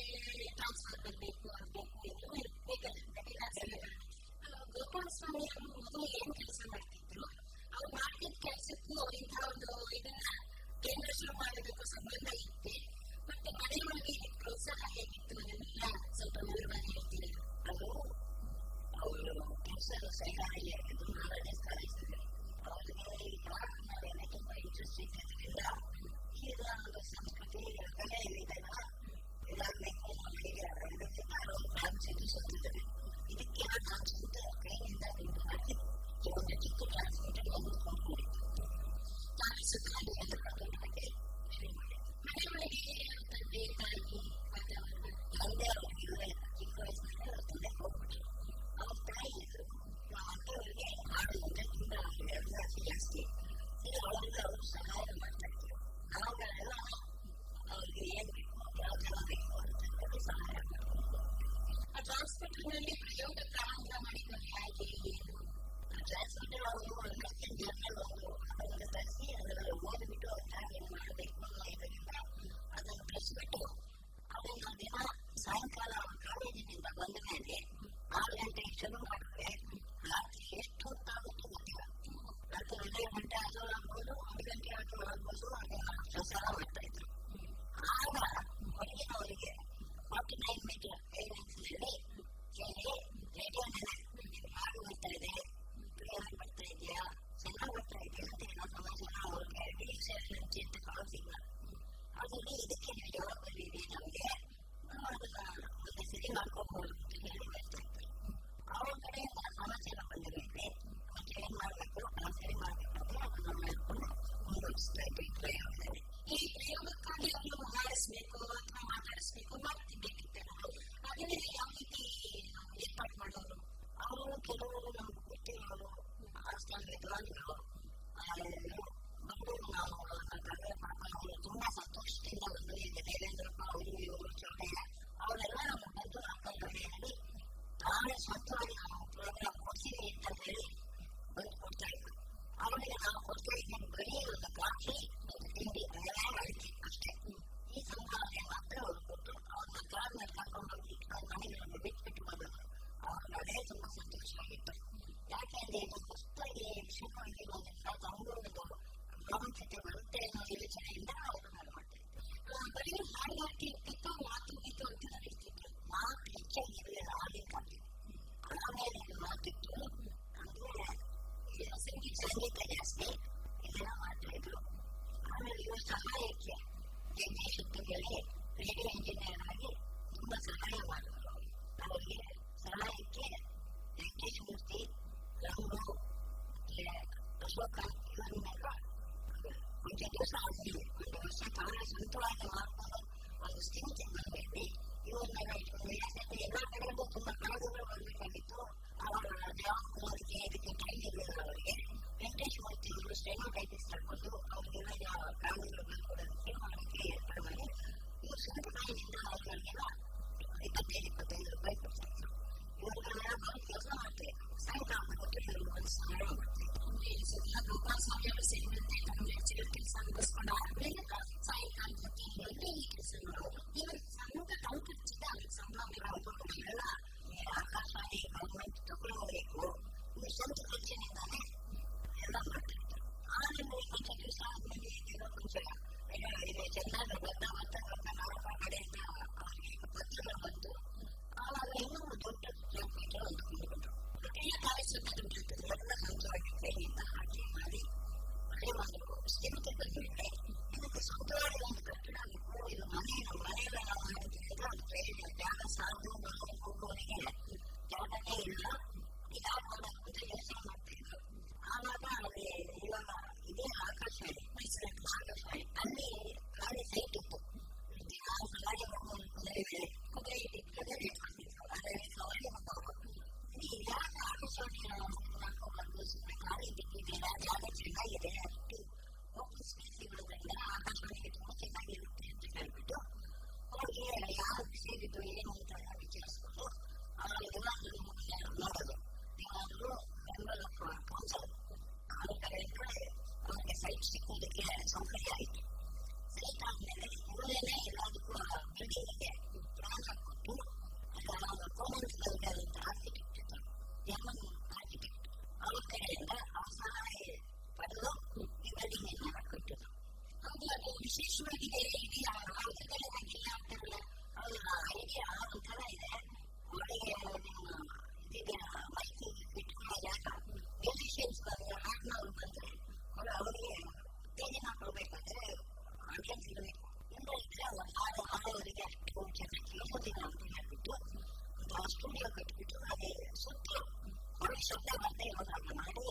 ಟ್ರಾನ್ಸ್ಫರ್ ಬರಬೇಕು, ಆಗಬೇಕು, ಎಲ್ಲವೂ ಬೇಕಾಗುತ್ತೆ. ಗೋಪಾಲ ಸ್ವಾಮಿ ಅವರು ಮೊದಲು ಏನು ಕೆಲಸ ಮಾಡ್ತಿದ್ರು, ಅವ್ರು ಮಾಡ್ತಿದ್ದ ಕೆಲಸಕ್ಕೂ ಇಂಥ ಒಂದು ಇದನ್ನ ಕೇಂದ್ರ ಶುರು ಮಾಡೋದಕ್ಕೂ ಸಂಬಂಧ ಇತ್ತೆ. ಮತ್ತೆ ಮನೆಯೊಳಗೆ ಇದಕ್ಕೆ ಪ್ರೋತ್ಸಾಹ ಹೇಗಿತ್ತು ಅದನ್ನೆಲ್ಲ ಸ್ವಲ್ಪ ವಿವರವಾಗಿ ಹೇಳ್ತೀನಿ. ಅದು ಅವರು ಕೆಲಸದ ಸಹಾಯಿಯಾಗಿದ್ದು 4ನೇ ಸ್ಥಾನಿಸಿದ್ರು. ಅವರಿಗೆ ನಾವೇನೆ ತುಂಬಾ ಇಂಟ್ರೆಸ್ಟ್ ಇದ್ದಿದ್ದರಿಂದ ಈಗ ಒಂದು ಸಂಸ್ಕೃತಿ ಕಲೆ ಇದೆಲ್ಲ ಇದಾಗಬೇಕು ಹೀಗೆ ಪ್ರಾರಂಭಿಸಿದ್ದು ಸತ್ತಿದ್ದಾರೆ. ಇದಕ್ಕೆ ನಾನು ಸ್ವಂತ ಕೈಯಿಂದ ದುಡ್ಡು ಹಾಕಿ ಒಂದು ಚಿಕ್ಕ ಟ್ರಾನ್ಸ್ಮಿಟರ್ ಒಂದು ಕೊಂಡ್ಕೊಂಡಿದ್ದು ತಾವಿಸುತ್ತಾನೆ ಅಂತ ಪ್ರಕಟಣೆ ಶುರು ಮಾಡಿ ಮನೆಯೊಳಗೆ ತಂದೆ ತಾಯಿ ವಾತಾವರಣ ತಂದೆ ಅವರಿಗೆ ಚಿಕ್ಕ ವಯಸ್ಸಿನಲ್ಲಿ ಅವ್ರ ತಂದೆ ಹೋಗ್ಬಿಟ್ರು. ಅವ್ರ ತಾಯಿ ಇದ್ರು. ಮಕ್ಕಳಿಗೆ ಹಾಡುವಂತೆ ತುಂಬಾ ಅಭ್ಯಾಸ ಜಾಸ್ತಿ. ಈಗ ಅವರಿಂದ ಅವರು ಸಹಾಯ ಮಾಡ್ತಾ ಇದ್ರು. ಅವಾಗೆಲ್ಲ ಅವ್ರಿಗೆ ಏನ್ ಬೇಕು, ಯಾವ ಜನ ಬೇಕು ಅಂತ ಸಹಾಯ ಮಾಡ್ಕೊಂಡು ಆ ಟ್ರಾನ್ಸ್ಮಿಟರ್ನಲ್ಲಿ ಪ್ರಯೋಗ ಪ್ರಾರಂಭ ಮಾಡಿದ್ದಾರೆ. ಹಾಗೆ ಏನು ಟ್ರಾನ್ಸ್ಮಿಟರ್ ಅವರು ಅಮೆರಿಕನ್ ಜರ್ನಲ್ ಅದನ್ನು ತರಿಸಿ ಅದರಲ್ಲಿ ಓದಿಬಿಟ್ಟು ಅವ್ರು ಹಾಗೆ ಮಾಡಬೇಕು ಇದರಿಂದ ಅದನ್ನು ಕಳಿಸ್ಬಿಟ್ಟು ಅದನ್ನು ದಿನ ಸಾಯಂಕಾಲ ಕಾಲೇಜಿನಿಂದ ಬಂದ ಮೇಲೆ 6 ಗಂಟೆಗೆ ಶುರು ಮಾಡಿದ್ರೆ ರಾತ್ರಿ ಎಷ್ಟು ಹೊತ್ತಾಗುತ್ತೋ ಗೊತ್ತಿಲ್ಲ. ರಾತ್ರಿ 2 ಗಂಟೆ ಆದರೂ ಆಗ್ಬೋದು, 1 ಗಂಟೆ ಆದರೂ ಆಗ್ಬೋದು. ಅದನ್ನು ಪ್ರಸಾರ ಮಾಡ್ತಾ ಇದ್ರು. ಆಗ ಹೊರಗಿನವರಿಗೆ 49 ಮೀಟರ್ ವೇವ್‌ಲೆಂತ್‌ನಲ್ಲಿ ಕೇಳಿ ರೇಡಿಯೋನಲ್ಲಿ ಹಾಡು ಬರ್ತಾ ಇದೆ, ಕ್ಲಿಯರ್ ಬರ್ತಾ ಇದೆಯಾ, ಚೆನ್ನಾಗಿ ಬರ್ತಾ ಇದೆಯಾ ಅಂತ ಏನೋ ಸಮಾಚಾರ ಅವ್ರಿಗೆ DXLNG ಅಂತ ಕಾಲ್ ಸಿಗ್ನಲ್. ಅದರಲ್ಲಿ ಇದಕ್ಕೆ ನೀವು ಜವಾಬ್ದಾರಿ ಇದೆ ನಮಗೆ, ಅದನ್ನ ಒಂದು ಸರಿ ಮಾಡ್ಕೋಬಹುದು ಅಂತ ಹೇಳಿ ಬರ್ತಾ ಇದ್ರು. ಅವ್ರ ಕಡೆಯಿಂದ ಸಮಾಚಾರ ಬಂದಿರುತ್ತೆ, ಮತ್ತೆ ಏನ್ ಮಾಡ್ಬೇಕು, ನಾವು ಸರಿ ಮಾಡ್ಬೇಕು ಅಂತ ಅದನ್ನ ಮಾಡ್ಕೊಂಡು ಮುಂದುವರಿಸ್ತಾ ಇದ್ವಿ ಪ್ರಯೋಗದಲ್ಲಿ. ಈ ಪ್ರಯೋಗಕ್ಕಾಗಿ ಅವರು ಹಾಡಿಸ್ಬೇಕು ಅಥವಾ ಮಾತಾಡಿಸ್ಬೇಕು ಮಾಡ್ತಿರ್ಬೇಕಿತ್ತಲ್ಲ, ಅದನ್ನೇ ಯಾವ ರೀತಿ ಏರ್ಪಾಡು ಮಾಡೋರು? ಅವರು ಕೆಲವರು ನಮ್ಗೆ ಗೊತ್ತಿರೋರು ಆಸ್ಥಾನ ವಿದ್ವಾಂಸರು ಬಂದು ನಾವು ಪಾಪ ಅವರು ತುಂಬಾ ಸಂತೋಷದಿಂದ ಬಂದು ಈಗ ದೇವೇಂದ್ರಪ್ಪ ಅವರು ಇವರು ಚೌಡಯ್ಯ ಅವರೆಲ್ಲ ನಮ್ಗೆ ಬಂದು ಅಕ್ಕಂಗಡಿಯಲ್ಲಿ ನಾಳೆ ಸ್ವಂತವಾಗಿ ನಾವು ಪ್ರೋಗ್ರಾಮ್ ಕೊಡ್ತೀವಿ ಅಂತ ಹೇಳಿ ಬಂದು ಕೊಡ್ತಾ ಇದ್ರು. ಅವರಿಗೆ ನಾವು ಕೊಡ್ತಾ ಇದ್ದೀವಿ ಬರೀ ಒಂದು ಕಾಫಿ ಒಂದು ತಿಂಡಿ ಅದೆಲ್ಲ ಅಡಿಕೆ ಅಷ್ಟೇ. ಈ ಸಂಭಾವನೆ ಮಾತ್ರ ಅವರು ಕೊಟ್ಟು ಅವ್ರನ್ನ ಕಾರ್ನಲ್ಲಿ ಕರ್ಕೊಂಡೋಗಿ ಇಟ್ಕೊಂಡು ಮನೆಗಳನ್ನು ಬಿಟ್ಬಿಟ್ಟು ಬಂದರು. ಅವ್ರ ಅದೇ ತುಂಬಾ ಸಂತೋಷವಾಗಿತ್ತು. ಯಾಕೆಂದ್ರೆ ಇದು ಹೊಸದಾಗಿ ಶುರುವಾಗಿ ತಮ್ಮೂರಿನ ಪ್ರಾಮುಖ್ಯತೆ ಬರುತ್ತೆ ಅನ್ನೋ ಯೋಚನೆಯಿಂದ ಅವರು ಮಾಡ್ತಾ ಇದ್ರು. ಬರೀ ಹಾಡುಗಾರಿಕೆ ಇರ್ತಿತ್ತು, ಮಾತು ಗೀತು ಅಂತ ಇರ್ತಿದ್ರು. ಮಾತು ಹೆಚ್ಚಾಗಿ ಇರಲಿಲ್ಲ ಆಗಿನ ಕಾಲದಲ್ಲಿ. ಆಮೇಲೆ ಮಾತಿತ್ತು ಅಂದ್ರೆ ಸಂಗೀತ ಜಾಸ್ತಿ ಇದೆಲ್ಲ ಮಾಡ್ತಾ ಇದ್ರು. ಆಮೇಲೆ ಇವರು ಸಹಾಯಕ್ಕೆ ಜಗದೀಶ್ ಅಂತ ಹೇಳಿ ರೇಡಿಯೋ ಇಂಜಿನಿಯರ್ ಆಗಿ ತುಂಬಾ ಸಹಾಯ ಮಾಡಿದ್ರು. ಅವರಿಗೆ ಸಹಾಯಕ್ಕೆ ವೆಂಕಟೇಶ್ ಮೂರ್ತಿ, ರಂಗು, ಅಶೋಕ ಇವರನ್ನೆಲ್ಲ ಒಂದು ದಿವಸ ಆದ್ಮೇಲೆ 1 ವರ್ಷ ತಾವೇ ಸ್ವಂತವಾಗಿ ಮಾಡ್ಕೊಂಡು ಒಂದು ಸ್ಥಿತಿ ಮಾಡಬೇಕು. ಇವನ್ನೆಲ್ಲ ಇಟ್ಕೊಂಡು ಯಾಕಂದ್ರೆ ಎಲ್ಲ ಕಡೆಗೂ ತುಂಬಾ ಕಾಗದಗಳು ಬರಬೇಕಾಗಿತ್ತು. ಅವರ ಜವಾಬ್ದಾರಿಗೆ ಇದಕ್ಕೆ ಟೈಮ್ ಇರಲಿಲ್ಲ ಅವರಿಗೆ. ವೆಂಕಟೇಶ್ ಮೂರ್ತಿ ಇವರು ಸ್ಟೆನೋಟೈಪಿಸ್ಟ್ ಹಾಕೊಂಡು ಅವ್ರಿಗೆಲ್ಲ ಕಾಗದಗಳು ಬರ್ಕೊಡೋದಕ್ಕೆ ಮಾಡೋಕ್ಕೆ ಏರ್ಪಾಡು ಮಾಡಿ ಇವರು ಸ್ವಂತ ಕೈಯಿಂದ ಅವ್ರಿಗೆಲ್ಲ 25-25 ರೂಪಾಯಿ ಕೊಡ್ತಾ ಇದ್ರು. ಇವರುಗಳೆಲ್ಲ ಬಂದು ಕೆಲಸ ಮಾಡ್ತಾ ಇದ್ರು. ಸಾಯಂಕಾಲ ಕೊಟ್ಟು ಇವರು ಒಂದು ಸಹಾಯ ಮಾಡ್ತಾ ಇದ್ರು. ಗೋಪಾಲ ಸ್ವಾಮಿ ಅವರು ಸೇರಿದಂತೆ ತಮ್ಮ ಲೆಕ್ಚರರ್ ಕೆಲಸ ಮುಗಿಸ್ಕೊಂಡು ಆದ್ಮೇಲೆ ಸಾಯಂಕಾಲ ಹೊತ್ತಿಗೆ ಈ ಕೆಲಸ ಮಾಡೋರು. ಇವರು ಸಣ್ಣ ತಾವು ಖರ್ಚಿದ ಅವ್ರಿಗೆ ಸಂಭಾವನೆ ಎಲ್ಲ ಆಕಾಶವಾಣಿ ಗೌರ್ಮೆಂಟ್ ತಗೊಳ್ಳಬೇಕು ಇನ್ನು ಸ್ವಂತ ಖರ್ಚಿನಿಂದಾನೆ ಎಲ್ಲ ಮಾಡ್ತಾ ಇದ್ರು. ಆಮೇಲೆ ಕೊಂಚ ದಿವಸ ಆದ್ಮೇಲೆ ಕೊಂಚ ಚೆನ್ನಾಗಿ ಬರ್ತಾ ನಾಲ್ಕು ಕಡೆಯಿಂದ ಅವರಿಗೆ ಪತ್ರಗಳು ಬಂತು. ಆವಾಗ ಇನ್ನೂ ದೊಡ್ಡ ಟ್ರಾನ್ಸ್ಮಿಟರ್ ಅಂದ್ಕೊಂಡ್ಬಿಟ್ರು. ಎಲ್ಲ ಕಾಲೇಜ್ ಸ್ವಲ್ಪ ದುಡ್ಡು ಇರ್ತದೆ ಎಲ್ಲ ಸ್ವಂತವಾಗಿ ಕೈಯಿಂದ ಹಾಕಿ ಮಾಡಿ ಮನೆ ಮಾಡಬೇಕು. ಸ್ಥಿರತೆ ಬಂದ್ಬಿಟ್ರೆ ಇದಕ್ಕೆ ಸ್ವಂತವಾಗಿ ಒಂದು ಕಟ್ಟಡ ಬೇಕು. ಇದು ಮನೆಯಲ್ಲ ನಾವು ಮಾಡಿದ್ರೆ ಅದು ಜಾಗ ಸಾಕು ಹೋಗುವವರಿಗೆ ಜಾಗನೇ ಇಲ್ಲ, ಇದಾಗ ಮಾಡಬೇಕು ಅಂತ ಯೋಚನೆ ಮಾಡ್ತಾ ಇದ್ರು. ಆವಾಗ ಅಲ್ಲಿ ಇವಾಗ ಇದೇ ಆಕಾಶವಾಣಿ, ಮೈಸೂರಲ್ಲಿ ಆಕಾಶವಾಣಿ, ಅಲ್ಲಿ ಗಾಡಿ ಸೈಟ್ ಇತ್ತು. ಗಾಡಿ ಕುದುರೆ ಮಾಡ್ತಿದ್ರು, ಅದರಲ್ಲಿ ಸವಾರಿ ಹೋಗುವ ಯಾಕೆ ಆಕಾಶವಾಣಿ ಮಾಡ್ಕೊಂಡು ಸುಮ್ಮನೆ ಗಾಡಿ ಬಿಟ್ಟಿದ್ದೀರಾ, ಜಾಗ ಚೆನ್ನಾಗಿದೆ, ಅಷ್ಟು ಓಪನ್ ಸ್ಪೇಸ್ ಇರೋದ್ರಿಂದ ಆಕಾಶವಾಣಿಗೆ ತುಂಬಾ ಚೆನ್ನಾಗಿರುತ್ತೆ ಅಂತ ಹೇಳ್ಬಿಟ್ಟು ಅವ್ರಿಗೆ ಯಾವ ವಿಷಯವಿದ್ದು ಏನು ಅಂತ ವಿಚಾರಿಸ್ಕೊಂಡು ಅವರಿಗೆಲ್ಲ ನೋಡೋದು. ಏನಾದರೂ ಮೆಂಬರ್ ಆಫ್ ಕೌನ್ಸಿಲ್ ಆ ಕಡೆ ಅವ್ರಿಗೆ ಸೈಟ್ ಸಿಕ್ಕುವುದಕ್ಕೆ ಸೌಕರ್ಯ ಆಯಿತು. ಸೈಟ್ ಆದ್ಮೇಲೆ ಇವರೇನೆ ಎಲ್ಲದಕ್ಕೂ ಬಿಲ್ಡಿಂಗ್ಗೆ ಪ್ಲಾನ್ ಹಾಕೊಟ್ಟು ಅದರ ಕೋಮನ್ಸ್ಗಳಂತ ಆರ್ಕಿಟೆಕ್ಟ್ ಇತ್ತು, ಜರ್ಮನ್ ಆರ್ಕಿಟೆಕ್ಟ್, ಅವ್ರ ಕಡೆಯಿಂದ ಆ ಸಹಾಯ ಪಡೆದು ಈ ಬಿಲ್ಡಿಂಗ್ ಅನ್ನ ಕಟ್ಟಿದ್ರು. ಹೌದು, ಅದು ವಿಶೇಷವಾಗಿದೆ. ಇಡೀ ಅವ್ರ ಕಡೆ ಹಾಗಿಲ್ಲ ಅಂತಾರಲ್ಲ, ಅವ್ರ ಐಡಿಯಾ ಒಂಥರ ಇದೆ. ಒಳಗೆ ಇದೀಗ ಮೈಕ್ ಇಟ್ಕೊಳ್ಳೋ ಜಾಗ, ಮ್ಯೂಸಿಷಿಯನ್ಸ್ ಹಾಡ್ನವ್ರು ಬಂದ್ರೆ ಅವರಿಗೆ ಉತ್ತೇಜನ ಕೊಡ್ಬೇಕಂದ್ರೆ ಆಡಿಯನ್ಸ್ ಇರಬೇಕು. ಇಲ್ಲ ಇದ್ರೆ ಅವ್ರು ಹಾಡೋವರಿಗೆ ಅಷ್ಟು ಚೆನ್ನಾಗಿ ಕೇಳೋದಿಲ್ಲ ಅಂತ ಹೇಳ್ಬಿಟ್ಟು ಒಂದು ಸ್ಟುಡಿಯೋ ಕಟ್ಬಿಟ್ಟು ಅದೇ ಸುತ್ತಲೂ ಹೊರಗೆ ಶಬ್ದ ಬರ್ತಾ ಇರೋದಾಗ ಮಾಡಿ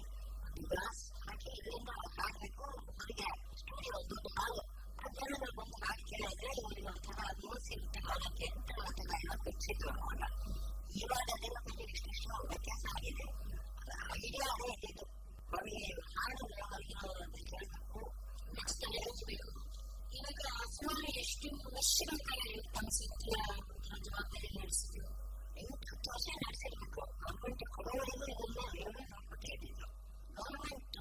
ಗ್ಲಾಸ್ ಹಾಕಿ ಇದರಿಂದ ಹಾಡಬೇಕು. ಅವರಿಗೆ ಸ್ಟುಡಿಯೋ ದೊಡ್ಡ ಹಾಲು, ಆ ಜನಗಳು ಬಂದು ಹಾಡು ಕೇಳಿದ್ರೆ ಇವರಿಗೆ ಒಂಥರ ನೋವು ಸಿಗುತ್ತೆ ಹಾಡಕ್ಕೆ ಅಂತ ಅದನ್ನ ಎಲ್ಲ ಕಟ್ಟಿಸಿದ್ರು ಅವಾಗ. ಇವಾಗ ಅದೆಲ್ಲ ಇಷ್ಟು ವ್ಯತ್ಯಾಸ ಆಗಿದೆ. ಐಡಿಯಾ ಅದೇ ಇದ್ದಿದ್ದು, ಅವರಿಗೆ ಹಾಡಿದ್ರೆ ಅವರಿಗೆ ಕೇಳಬೇಕು, ನೆಕ್ಸ್ಟ್ ಹೇಳಿಸ್ಬೇಕು. ಇವಾಗ ಸುಮಾರು ಎಷ್ಟು ವರ್ಷಗಳ ಕಾಲ ತಮ್ಮ ಸುತ್ತಲ ಜವಾಬ್ದಾರಿ ನಡೆಸಿದ್ರು? 8-10 ವರ್ಷ ನಡೆಸಿರ್ಬೇಕು. ಗೌರ್ಮೆಂಟ್ ಕೊಡೋವರೆಗೂ ಇದನ್ನ ನೋಡ್ಕೊತಾ ಇದ್ದಿದ್ದು. ಗೌರ್ಮೆಂಟ್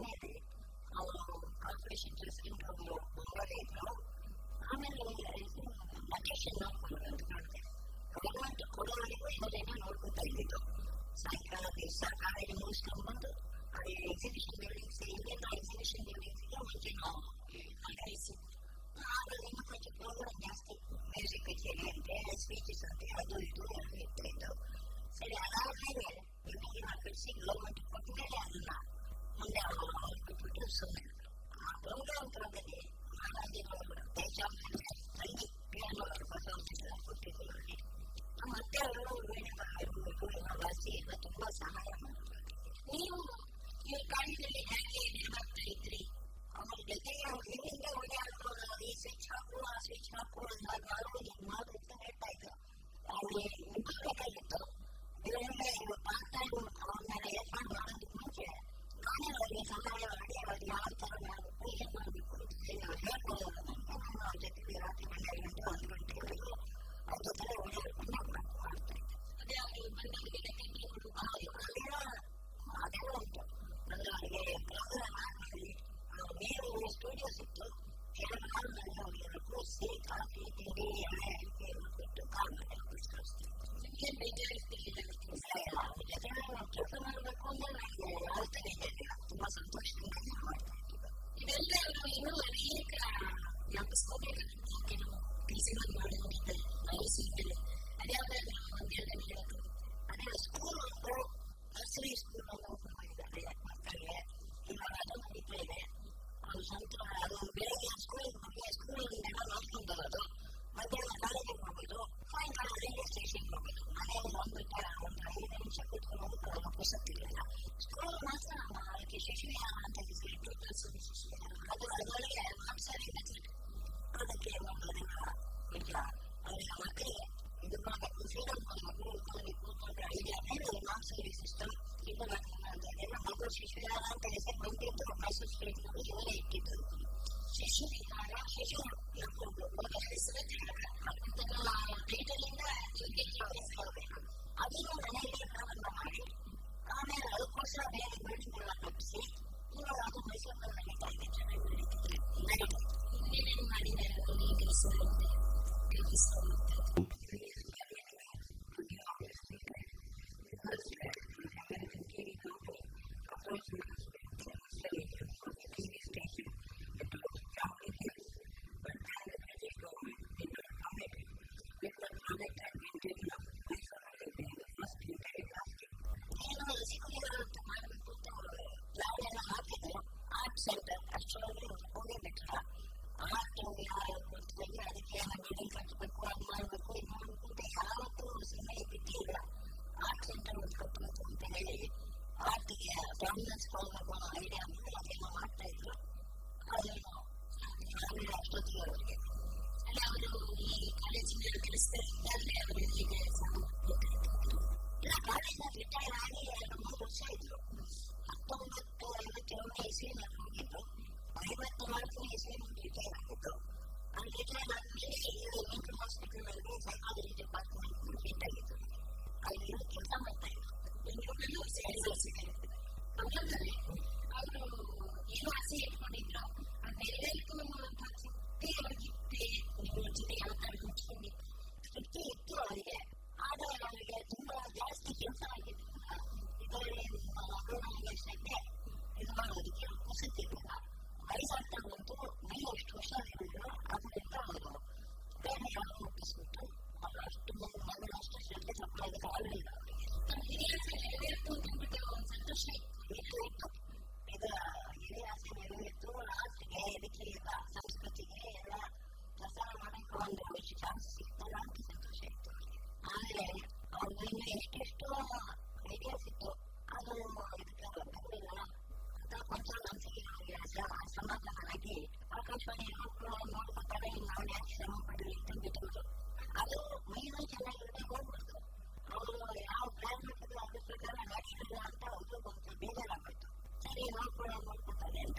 ಮೇಲೆ ಅವರು ಕಾರ್ಪೊರೇಷನ್ ಪ್ರೆಸಿಡೆಂಟ್ ಅವರು ಮುಂಬೈ ಇದ್ರು. ಆಮೇಲೆ ಲೊಕೇಶನ್ ನೋಡ್ಕೊಂಡು ಅಂತ ಮಾಡಿದೆ. ಗೌರ್ಮೆಂಟ್ ಕೊಡೋವರೆಗೂ ಇದನ್ನೇನೋ ನೋಡ್ಕೊತಾ ಇದ್ದಿದ್ದು. ಸಾಯಂಕಾಲ ದಿವಸ ಕಾಲೇಜ್ ಮುಗಿಸ್ಕೊಂಡು ಬಂದು ಅಲ್ಲಿ ಎಕ್ಸಿಬಿಷನ್ ಬಿಲ್ಡಿಂಗ್ಸ್, ಇಲ್ಲೆಲ್ಲ ಎಕ್ಸಿಬಿಷನ್ ಬಿಲ್ಡಿಂಗ್ಸ್ಗೆ ಮುಂಚೆ ನಾವು ಅಡ್ವೈಸಿ ಆಗ ಇನ್ನೂ ಕೊಂಚ ಪ್ರೋಗ್ರಾಮ್ ಜಾಸ್ತಿ, ಮ್ಯೂಸಿಕ್ ಕಚೇರಿ ಅಂತೆ, ಸ್ಪೀಚಸ್ ಅಂತೆ, ಅದು ಇದು ಎಲ್ಲ ಇರ್ತಾ ಇದ್ದವು. ಸರಿ, ಅದಾದ್ಮೇಲೆ ಬಿಲ್ಡಿಂಗ್ ಕಳಿಸಿ ಗೌರ್ಮೆಂಟ್ ಕೊಟ್ಟ ಮೇಲೆ ಅದನ್ನ ಮುಂದೆ ಅವರು ಬಿಟ್ಬಿಟ್ಟು ಸುಮ್ಮನೆ ಆ ಪ್ರೋಗ್ರಾಮ್ ತರದಲ್ಲಿ ಮಹಾರಾಜಗಳು ದೇಶಾಂತರ ತಂಗಿ ಪಿಯಾನೋರು ಬಸವಣ್ಣ ಕೊಟ್ಟಿದ್ರು. ಮತ್ತೆ ಅವರು ವಾಸಿ ಎಲ್ಲ ತುಂಬಾ ಸಹಾಯ ಮಾಡಿದ್ರು. ನೀವು ಈ ಕಾಲೇಜಲ್ಲಿ ಹೇಗೆ ನಿರ್ವಹಿಸ್ತಾ ಇದ್ರಿ? ಅವ್ರ ಜೊತೆಗೆ ಇಲ್ಲಿಂದ ಓಡಾಡ್ಕೊಂಡು ಈ ಸ್ವಿಚ್ ಹಾಕು ಆ ಸ್ವಿಚ್ ಹಾಕು ಮಾಡು ಅಂತ ಹೇಳ್ತಾ ಇದ್ರು. ಅವ್ರಿಗೆ ಬೇಕಾಗಿತ್ತು. ಇದರಿಂದ ಇವರು ಪಾರ್ಟ್ ಟೈಮ್ ಅವ್ರನ್ನೆಲ್ಲ ಏರ್ಪಾಡು ಮಾಡೋದಕ್ಕೆ ಮುಂಚೆ ನಾನೇ ಅವರಿಗೆ ಸಹಾಯ ಮಾಡಿ ಅವ್ರಿಗೆ ಯಾವ ಥರ ಮಾಡಬೇಕು, ಏನು ಮಾಡಬೇಕು ಅಂತ ಹೇಳ್ಕೊಡೋದು. ನಾನು ಅವ್ರ ಜೊತೆಗೆ ರಾತ್ರಿ 12 ಗಂಟೆ 1 ಗಂಟೆವರೆಗೂ ಅವ್ರ ಜೊತೆ ಓಡಾಡ್ಕೊಂಡು ಮಾಡ್ತಾ ಇದ್ದೆ. ಅದೇ ಅವರು ಬಂದವರಿಗೆ ಅದೆಲ್ಲ ಉಂಟು. ಅಂದ್ರೆ ಅವರಿಗೆ ಪ್ರೋಗ್ರಾಮ್ ಆದ್ಮೇಲೆ ಬೇರೆ ಸ್ಟುಡಿಯೋ ಸಿಕ್ತು. 2 ಕಾಲದಲ್ಲಿ ಅವರಿಗೆ ಕೂರಿಸಿ ಕಾಫಿ ತಿಂಡಿ ಎಣ್ಣೆ ಅಡಿಕೆ ಕೊಟ್ಟು ಕಾಲ್ ಮಾಡಿ ಕಳಿಸ್ತಾರೆ. ನಿಮ್ಗೇನು ಬೇಜಾರಿಸ್ತಿರ್ಲಿಲ್ಲ? ಜೊತೆ ಕೆಲಸ ಮಾಡಬೇಕು ಅಂದ್ರೆ ನನಗೆ ಯಾವ ಥರ ಇರಲಿಲ್ಲ, ತುಂಬಾ ಸಂತೋಷದಿಂದ ಮಾಡ್ತಾ ಇದ್ದೀವಿ. ಇವೆಲ್ಲ ಅವರು ಇನ್ನೂ ಅನೇಕ ಜ್ಞಾಪಿಸ್ಕೋಬೇಕಾಗುತ್ತೆ. ಕೆಲವು ಕೆಲಸಗಳು ಮಾಡೋದಿದೆ ವಯಸ್ಸಿದ್ದರೆ ಅದ್ಯಾವುದಾದ್ರು ಒಂದೆರಡು ಹೇಳೋದು. ಅದೇ ಸ್ಕೂಲ್ ಒಂದು ನರ್ಸರಿ ಸ್ಕೂಲ್ ಓಪನ್ ಮಾಡಿದ್ದಾರೆ ಮಕ್ಕಳಿಗೆ. ಇವಾಗ ಅದು ನಡೀತಾ ಇದೆ. ಅದು ಸ್ವಂತ ಅದು ಬೆಳಗ್ಗೆ ಸ್ಕೂಲಿಂದ ನೋಡ್ಕೊಂಡು ಬರೋದು, ಮಧ್ಯಾಹ್ನ ಕಾಲೇಜಿಗೆ ಹೋಗೋದು, ಸಾಯಂಕಾಲ ರೈಲ್ವೆ ಸ್ಟೇಷನ್ಗೆ ಹೋಗೋದು. ಮನೆಯಲ್ಲಿ ಬಂದ್ಬಿಟ್ಟ ಒಂದು 5 ನಿಮಿಷ ಕೂತ್ಕೊಂಡು ಹೋಗೋದು ಪುಸ್ತಕಗಳಿಲ್ಲ. ಸ್ಕೂಲ್ ಮಾತ್ರ ಅದಕ್ಕೆ ಶಿಶುವಿಹಾರ ಅಂತ ಹೆಸರಿಟ್ಟು ಶಿಶುವಿಹಾರ ಅದು ಅದರೊಳಗೆ ಮಾಂಸಾಹಾರಿ ಮೆಥಡ್. ಅದಕ್ಕೆ ಈಗ ಅವರಿಗೆ ಮಕ್ಕಳಿಗೆ ಇದು ಮಾಡಬೇಕು, ಫ್ರೀಡಮ್ ಕೊಡಬೇಕು, ಮಕ್ಕಳಿಗೆ ಕೂತ್ಕೊಂಡ್ರೆ ಐಡಿಯಾ ಮೇಲೆ ಮಾಂಸಾಹಾರಿ ಸಿಸ್ಟಮ್ ಇದು ಎಲ್ಲ ಮಗು ಶಿಶುವಿಹಾರ ಅಂತ ಹೆಸರು ಬಂದಿದ್ದು ಮೈಸೂರು ಸ್ಟೇಟ್ನಲ್ಲಿ ಇವರೇ ಇಟ್ಟಿದ್ದು. ಶಿಶುವಿಹಾರ ಶಿಶು ಹೆಸರು ಟೈಟಲಿಂದ ಹೆಸರಾಗಬೇಕು. ಅದನ್ನು ಮನೆಯಲ್ಲೇ ಪ್ರಾರಂಭ ಮಾಡಿ ಆಮೇಲೆ ಅದಕ್ಕೋಸ್ಕರ ಬೇರೆ ಬಿಲ್ಡಿಂಗ್ ಎಲ್ಲ ಕಟ್ಟಿಸಿ ಇವಾಗ ಅದು ಮೈಸೂರಿನಲ್ಲಿ ನಡೀತಾ ಇದೆ. ಚೆನ್ನಾಗಿ ನಡೀತಿದೆ. ಇನ್ನೇನೇನು ಮಾಡಿದ್ದಾರೆ ಈ ಕೆಲಸ ರಿಟೈರ್ ಆಗಿ 2-3 ವರ್ಷ ಇದ್ರು. 1957 ಇಸ್ವಿ ನಾನು ಹೋಗಿದ್ದು, 54 ಇಸ್ವಿ ರಿಟೈರ್ ಆಗಿದ್ದು. ಅಲ್ಲಿ ರಿಟೈರ್ ಆದ್ಮೇಲೆ ಇಲ್ಲಿ ಮೆಂಟಲ್ ಹಾಸ್ಪಿಟಲ್ ಅಲ್ಲಿ ಸೈಕಾಲಜಿ ಡಿಪಾರ್ಟ್ಮೆಂಟ್ ಹೆಡ್ ಆಗಿತ್ತು. ಅಲ್ಲಿ ಕೆಲಸ ಮಾಡ್ತಾ ಇದ್ರು. ಅವರು ಏನೋ ಆಸೆ ಇಟ್ಕೊಂಡಿದ್ರು, ಅದೆಲ್ಲರಿಗೂ ತೃಪ್ತಿಯಾಗಿತ್ತೆ. ನಿಮ್ಮ ಜೊತೆ ಯಾವ ತರ ತೃಪ್ತಿ ಇತ್ತು ಅವರಿಗೆ. ಆದ್ರೆ ಅವರಿಗೆ ತುಂಬಾ ಜಾಸ್ತಿ ಕೆಲಸ ಆಗಿತ್ತು. ಇದರಲ್ಲಿ ನಮಗೆ ಶ್ರದ್ಧೆ ಇದು ಮಾಡೋದಕ್ಕೆ ಕುಸಿತಿರ್ಲಿಲ್ಲ. ವಯಸ್ಸಾಗ್ತಾ ಬಂತು, ಮೈ ಎಷ್ಟು ಹುಷಾರಿದ್ರು. ಅದರಿಂದ ಅವರು ಬೇರೆ ಯಾರು ಮುಟ್ಟಿಸ್ಬಿಟ್ಟು ಅಷ್ಟು ಮಗಳು ಅಷ್ಟು ಶ್ರದ್ಧೆ ತಪ್ಪೋದಕ್ಕೆ ಆಗಲಿಲ್ಲ. ಸಂತೋಷ ಇತ್ತು. ಇದು ಹಿರಿಯ ಆಸೆ ನೆರವೇರಿತು. ಲಾಸ್ಟ್ಗೆ ಇದಕ್ಕೆ ಸಂಸ್ಕೃತಿಗೆ ಎಲ್ಲ ಪ್ರಸಾರ ಮಾಡಕ್ಕೆ ಒಂದು ಚಾನ್ಸ್ ಸಿಗ್ತಲ್ಲ ಅಂತ ಸಂತೋಷ ಇತ್ತು. ಆಮೇಲೆ ಅವ್ರಿಗೆ ಎಷ್ಟೆಷ್ಟೋ ಐಡಿಯಾಸ್ ಇತ್ತು, ಅದು ಇದಕ್ಕೆ ಬಂದಿಲ್ಲ ಅಂತ ಕೊಂಚ ಮನಸ್ಸಿಗೆ ನಮಗೆ ಸಮಾಧಾನವಾಗಿ ಆಕಾಶವಾಣಿ ನೋಡ್ಕೊತಾರೆ, ನಾವು ಯಾಕೆ ಶ್ರಮ ಪಡಲಿ ಅಂತ ಬಿಟ್ಬಿಟ್ಟು ಅದು ಮೈನು ಚೆನ್ನಾಗಿರುತ್ತೆ ಹೋಗ್ಬಿಡ್ತು. ಅವರು ಯಾವ ಪ್ಲಾನ್ ಮಾಡ್ತಾರೆ ಅದ್ರ ಪ್ರಕಾರ ನಡೆಸಿಲ್ಲ ಅಂತ ಅವ್ರಿಗೂ ಕೊಂಚ ಬೇಜಾರಾಗ್ಬಿಟ್ಟು ಸರಿ ನೋಡ್ಕೊತಾರೆ ಅಂತ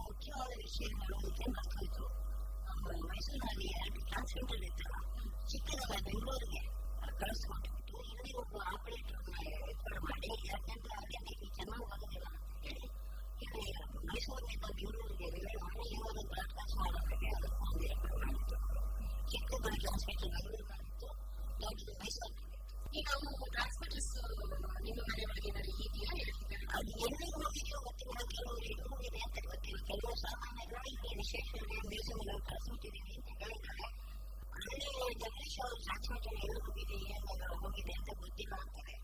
ಮುಖ್ಯವಾದ ವಿಷಯ ಹೇಳೋದಕ್ಕೆ ಮರ್ತೋಯ್ತು. ಮೈಸೂರಿನಲ್ಲಿ 2 ಟ್ರಾನ್ಸ್ಮಿಟರ್ ಇತ್ತಲ್ಲ, ಚಿಕ್ಕದಲ್ಲ ಬೆಂಗಳೂರಿಗೆ ಕಳಿಸ್ಕೊಟ್ಬಿಟ್ಟು ಇಲ್ಲಿ ಒಬ್ಬ ಆಪರೇಟರ್ನ ಏರ್ಪಾಡು ಮಾಡಿ, ಯಾಕೆಂದ್ರೆ ಅದೇ ನೀವು ಚೆನ್ನಾಗಿ ಆಗೋದಿಲ್ಲ ಅಂತ ಹೇಳಿ ಇಲ್ಲಿ ಮೈಸೂರಿನಿಂದ ಬೆಂಗಳೂರಿಗೆ ರಿಲೇ ಮಾಡಿ ಇವಾಗ ಬ್ರಾಡ್ಕಾಸ್ಟ್ ಮಾಡೋದಕ್ಕೆ ಅದಕ್ಕೊಂದು ಏರ್ಪಾಡು ಮಾಡಿತ್ತು. ಚಿಕ್ಕದ ಟ್ರಾನ್ಸ್ಮಿಟರ್ ಬೆಂಗಳೂರಿನಲ್ಲಿತ್ತು, ದೊಡ್ಡದು ಮೈಸೂರಿನಲ್ಲಿತ್ತು. ಈಗ ಅವು ಟ್ರಾನ್ಸ್ಮಿಟರ್ಸ್ ನಿಮ್ಮ ಮನೆ ಒಳಗೆ ಇದೆಯಾ? ಅದು ಎಲ್ಲಿಗೆ ಹೋಗಿದೆಯೋ ಗೊತ್ತಿಲ್ಲ, ಕೆಲವರು ಹೋಗಿದೆ ಅಂತ ಗೊತ್ತಿಲ್ಲ. ಕೆಲವು ಸಾಮಾನ್ಯಗಳು ಇಲ್ಲಿ ವಿಶೇಷ ಮ್ಯೂಸಿಯಂಗಳು ಕಳಿಸ್ಬಿಟ್ಟಿದ್ದೀವಿ ಅಂತ ಹೇಳಿದ್ದಾರೆ. ಅಲ್ಲಿ ಜಗದೀಶ್ ಅವರು ಟ್ರಾನ್ಸ್ಮಿಟರ್ ಎಲ್ಲಿ ಹೋಗಿದೆ, ಏನೆಲ್ಲ ಹೋಗಿದೆ ಅಂತ ಗೊತ್ತಿಲ್ಲ ಅಂತಾರೆ.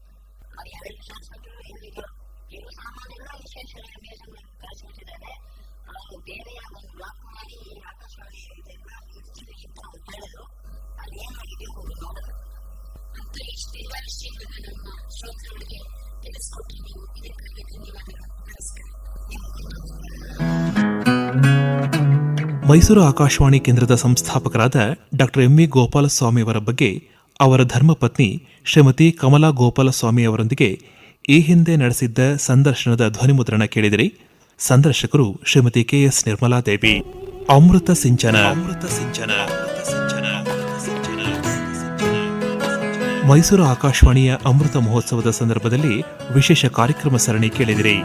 ಅದು 2 ಟ್ರಾನ್ಸ್ಮಿಟರ್ ಎಲ್ಲಿದೆ, ಕೆಲವು ಸಾಮಾನ್ಯಗಳು ವಿಶೇಷ ಮ್ಯೂಸಿಯಂಗಳು ಕಳಿಸ್ಬಿಟ್ಟಿದ್ದಾರೆ. ಅದು ಬೇರೆ ಅದನ್ನು ಬ್ಲಾಕ್ ಮಾಡಿ ಆಕಾಶವಾಣಿ ಇದೆಲ್ಲ ಇರ್ತೀವಿ ಅಂತ ಹೇಳಿದ್ರು. ಅಲ್ಲಿ ಏನಾಗಿದೆಯೋ ಹೋಗಿ ನೋಡೋದು ಅಂತ ಇಷ್ಟೆಲ್ಲ ವಿಷಯಗಳನ್ನ ನಮ್ಮ ಶ್ರೋತೃಗಳಿಗೆ ತಿಳಿಸ್ಕೊಟ್ರಿ ನೀವು. ಇದಕ್ಕಾಗಿ ಧನ್ಯವಾದಗಳು. ನಮಸ್ಕಾರ. ಮೈಸೂರು ಆಕಾಶವಾಣಿ ಕೇಂದ್ರದ ಸಂಸ್ಥಾಪಕರಾದ ಡಾಕ್ಟರ್ ಎಂ ವಿ ಗೋಪಾಲಸ್ವಾಮಿಯವರ ಬಗ್ಗೆ ಅವರ ಧರ್ಮಪತ್ನಿ ಶ್ರೀಮತಿ ಕಮಲಾ ಗೋಪಾಲಸ್ವಾಮಿ ಅವರೊಂದಿಗೆ ಈ ಹಿಂದೆ ನಡೆಸಿದ್ದ ಸಂದರ್ಶನದ ಧ್ವನಿಮುದ್ರಣ ಕೇಳಿದಿರಿ. ಸಂದರ್ಶಕರು ಶ್ರೀಮತಿ ಕೆಎಸ್ ನಿರ್ಮಲಾದೇವಿ. ಅಮೃತ ಸಿಂಚನ ಮೈಸೂರು ಆಕಾಶವಾಣಿಯ ಅಮೃತ ಮಹೋತ್ಸವದ ಸಂದರ್ಭದಲ್ಲಿ ವಿಶೇಷ ಕಾರ್ಯಕ್ರಮ ಸರಣಿ ಕೇಳಿದಿರಿ.